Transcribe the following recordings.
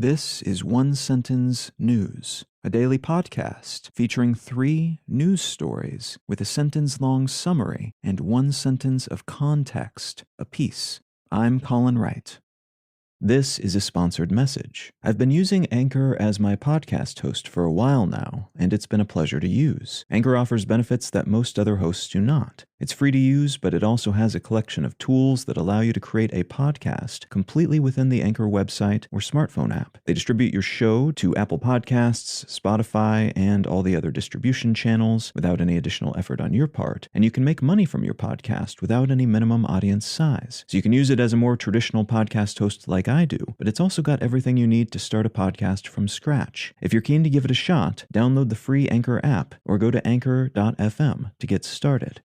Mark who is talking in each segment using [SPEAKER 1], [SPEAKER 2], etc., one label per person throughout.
[SPEAKER 1] This is One Sentence News, a daily podcast featuring 3 news stories with a sentence-long summary and 1 sentence of context apiece. I'm Colin Wright. This is a sponsored message. I've been using Anchor as my podcast host for a while now, and it's been a pleasure to use. Anchor offers benefits that most other hosts do not. It's free to use, but it also has a collection of tools that allow you to create a podcast completely within the Anchor website or smartphone app. They distribute your show to Apple Podcasts, Spotify, and all the other distribution channels without any additional effort on your part, and you can make money from your podcast without any minimum audience size. So you can use it as a more traditional podcast host like I do, but it's also got everything you need to start a podcast from scratch. If you're keen to give it a shot, download the free Anchor app or go to anchor.fm to get started.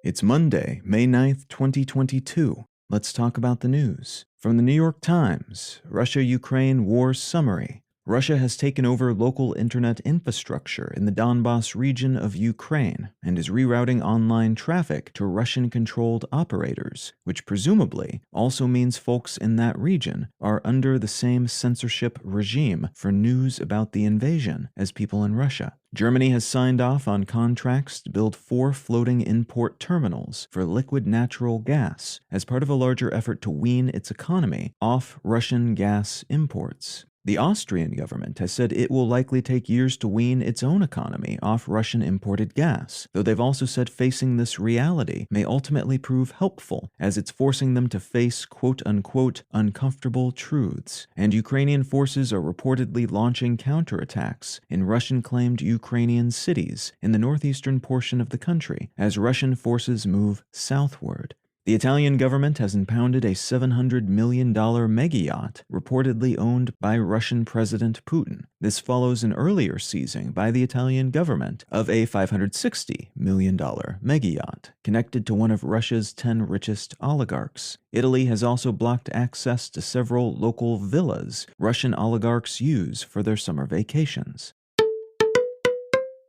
[SPEAKER 1] It's Monday, May 9th, 2022. Let's talk about the news. From the New York Times, Russia-Ukraine war summary. Russia has taken over local internet infrastructure in the Donbas region of Ukraine and is rerouting online traffic to Russian-controlled operators, which presumably also means folks in that region are under the same censorship regime for news about the invasion as people in Russia. Germany has signed off on contracts to build 4 floating import terminals for liquid natural gas as part of a larger effort to wean its economy off Russian gas imports. The Austrian government has said it will likely take years to wean its own economy off Russian imported gas, though they've also said facing this reality may ultimately prove helpful as it's forcing them to face quote-unquote uncomfortable truths. And Ukrainian forces are reportedly launching counterattacks in Russian-claimed Ukrainian cities in the northeastern portion of the country as Russian forces move southward. The Italian government has impounded a $700 million mega-yacht reportedly owned by Russian President Putin. This follows an earlier seizing by the Italian government of a $560 million mega-yacht connected to one of Russia's 10 richest oligarchs. Italy has also blocked access to several local villas Russian oligarchs use for their summer vacations.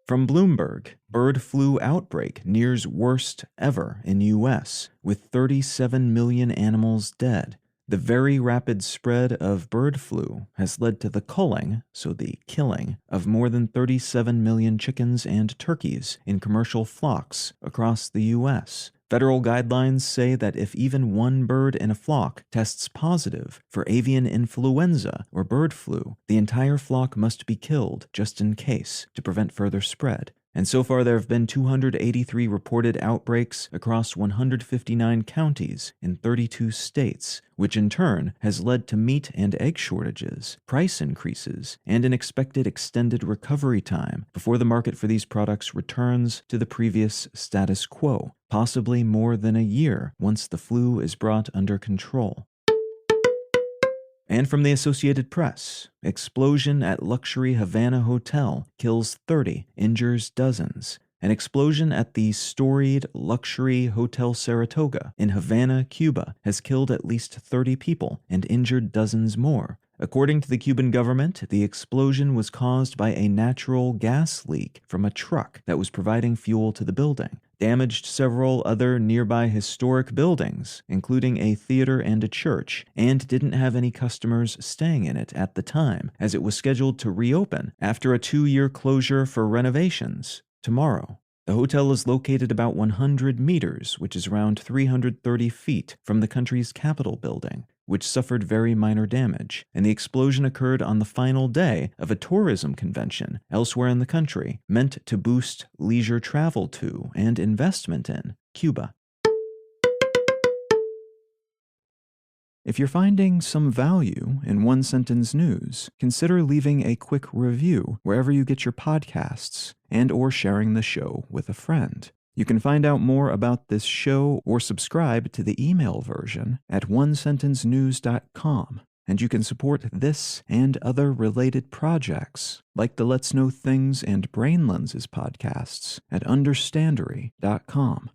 [SPEAKER 1] From Bloomberg, bird flu outbreak nears worst ever in U.S., with 37 million animals dead. The very rapid spread of bird flu has led to the culling, so the killing, of more than 37 million chickens and turkeys in commercial flocks across the U.S. Federal guidelines say that if even one bird in a flock tests positive for avian influenza or bird flu, the entire flock must be killed just in case to prevent further spread. And so far there have been 283 reported outbreaks across 159 counties in 32 states, which in turn has led to meat and egg shortages, price increases, and an expected extended recovery time before the market for these products returns to the previous status quo, possibly more than a year once the flu is brought under control. And from the Associated Press, explosion at luxury Havana hotel kills 30, injures dozens. An explosion at the storied luxury Hotel Saratoga in Havana, Cuba, has killed at least 30 people and injured dozens more. According to the Cuban government, the explosion was caused by a natural gas leak from a truck that was providing fuel to the building. Damaged several other nearby historic buildings, including a theater and a church, and didn't have any customers staying in it at the time, as it was scheduled to reopen after a 2-year closure for renovations tomorrow. The hotel is located about 100 meters, which is around 330 feet, from the country's Capitol building, which suffered very minor damage, and the explosion occurred on the final day of a tourism convention elsewhere in the country, meant to boost leisure travel to and investment in Cuba. If you're finding some value in One Sentence News, consider leaving a quick review wherever you get your podcasts and/or sharing the show with a friend. You can find out more about this show or subscribe to the email version at onesentencenews.com, and you can support this and other related projects like the Let's Know Things and Brain Lenses podcasts at understandery.com.